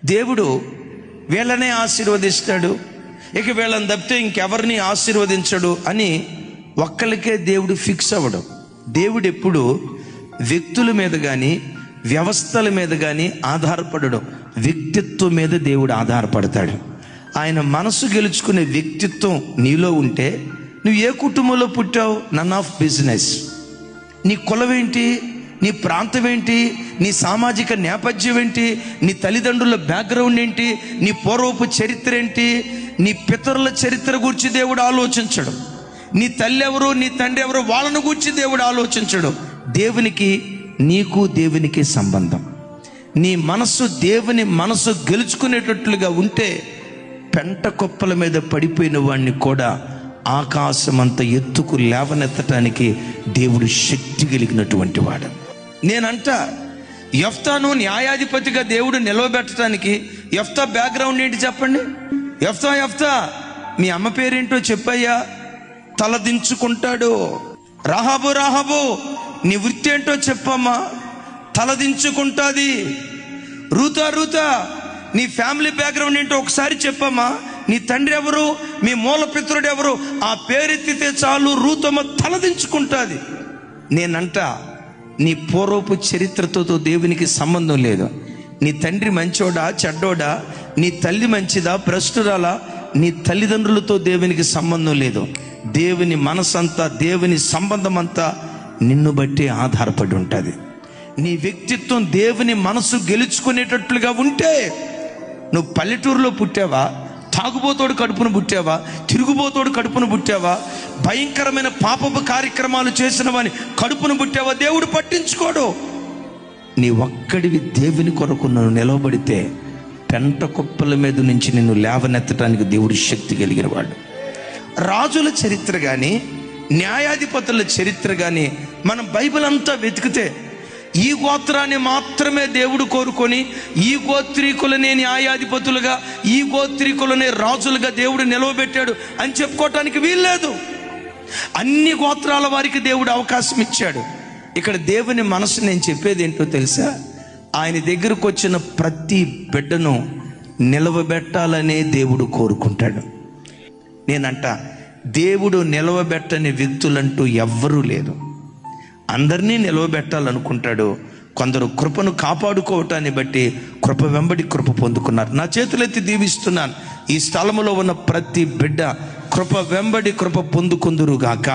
దేవుడు వీళ్ళనే ఆశీర్వదిస్తాడు, ఇక వీళ్ళని తప్పితే ఇంకెవరిని ఆశీర్వదించడు అని ఒక్కరికే దేవుడు ఫిక్స్ అవ్వడం. దేవుడు ఎప్పుడు వ్యక్తుల మీద కానీ వ్యవస్థల మీద కానీ ఆధారపడడం, వ్యక్తిత్వం మీద దేవుడు ఆధారపడతాడు. ఆయన మనసు గెలుచుకునే వ్యక్తిత్వం నీలో ఉంటే, నువ్వు ఏ కుటుంబంలో పుట్టావు నన్ ఆఫ్ బిజినెస్. నీ కులం ఏంటి, నీ ప్రాంతం ఏంటి, నీ సామాజిక నేపథ్యం ఏంటి, నీ తల్లిదండ్రుల బ్యాక్గ్రౌండ్ ఏంటి, నీ పూర్వపు చరిత్ర ఏంటి, నీ పితరుల చరిత్ర గురించి దేవుడు ఆలోచించడు. నీ తల్లి ఎవరు, నీ తండ్రి ఎవరు, వాళ్ళను గురించి దేవుడు ఆలోచించడు. దేవునికి నీకు దేవునికి సంబంధం. నీ మనసు దేవుని మనసు గెలుచుకునేటట్లుగా ఉంటే పెంట కుప్పల మీద పడిపోయిన వాడిని కూడా ఆకాశమంత ఎత్తుకు లేవనెత్తటానికి దేవుడు శక్తి కలిగినటువంటి వాడు. నేనంట యెఫ్తాను న్యాయాధిపతిగా దేవుడు నిలవబెట్టడానికి, యెఫ్తా బ్యాక్గ్రౌండ్ ఏంటి చెప్పండి. యెఫ్తా మీ అమ్మ పేరేంటో చెప్పయ్యా. తలదించుకుంటాడు. రాహాబు నీ వృత్తి ఏంటో చెప్పమ్మా. తలదించుకుంటుంది. రూతా నీ ఫ్యామిలీ బ్యాక్గ్రౌండ్ ఏంటో ఒకసారి చెప్పమ్మా. నీ తండ్రి ఎవరు, మీ మూల పితరుడు ఎవరు, ఆ పేరెత్తితే చాలు రూతమ్మ తలదించుకుంటుంది. నేనంట నీ పూర్వపు చరిత్రతో దేవునికి సంబంధం లేదు. నీ తండ్రి మంచోడా చెడ్డోడా, నీ తల్లి మంచిదా భ్రష్టురాలా, నీ తల్లిదండ్రులతో దేవునికి సంబంధం లేదు. దేవుని మనసంతా, దేవుని సంబంధం అంతా నిన్ను బట్టి ఆధారపడి ఉంటుంది. నీ వ్యక్తిత్వం దేవుని మనసు గెలుచుకునేటట్లుగా ఉంటే, నువ్వు పల్లెటూరులో పుట్టావా, తాగుబోతోడు కడుపును పుట్టావా, తిరుగుబోతోడు కడుపును పుట్టావా, భయంకరమైన పాపపు కార్యక్రమాలు చేసిన వాని కడుపును పుట్టావా, దేవుడు పట్టించుకోడు. నీ ఒక్కడివి దేవుని కొరకు నువ్వు నిలవబడితే పెంట కుప్పల మీద నుంచి నిన్ను లేవనెత్తడానికి దేవుడు శక్తి కలిగిన వాడు. రాజుల చరిత్ర కానీ న్యాయాధిపతుల చరిత్ర కానీ మనం బైబిల్ అంతా వెతికితే ఈ గోత్రాన్ని మాత్రమే దేవుడు కోరుకొని, ఈ గోత్రీకులనే న్యాయాధిపతులుగా, ఈ గోత్రీకులనే రాజులుగా దేవుడు నిలవబెట్టాడు అని చెప్పుకోవటానికి వీల్లేదు. అన్ని గోత్రాల వారికి దేవుడు అవకాశం ఇచ్చాడు. ఇక్కడ దేవుని మనసు నేను చెప్పేది ఏంటో తెలుసా, ఆయన దగ్గరకు వచ్చిన ప్రతి బిడ్డను నిలవబెట్టాలనే దేవుడు కోరుకుంటాడు. నేనంట దేవుడు నిలవబెట్టని వ్యక్తులంటూ ఎవ్వరూ లేరు. అందరినీ నిలవబెట్టాలనుకుంటాడు. కొందరు కృపను కాపాడుకోవటాన్ని బట్టి కృప వెంబడి కృప పొందుకున్నారు. నా చేతులెత్తి దీవిస్తున్నాను, ఈ స్థలములో ఉన్న ప్రతి బిడ్డ కృప వెంబడి కృప పొందుకుందురుగాక.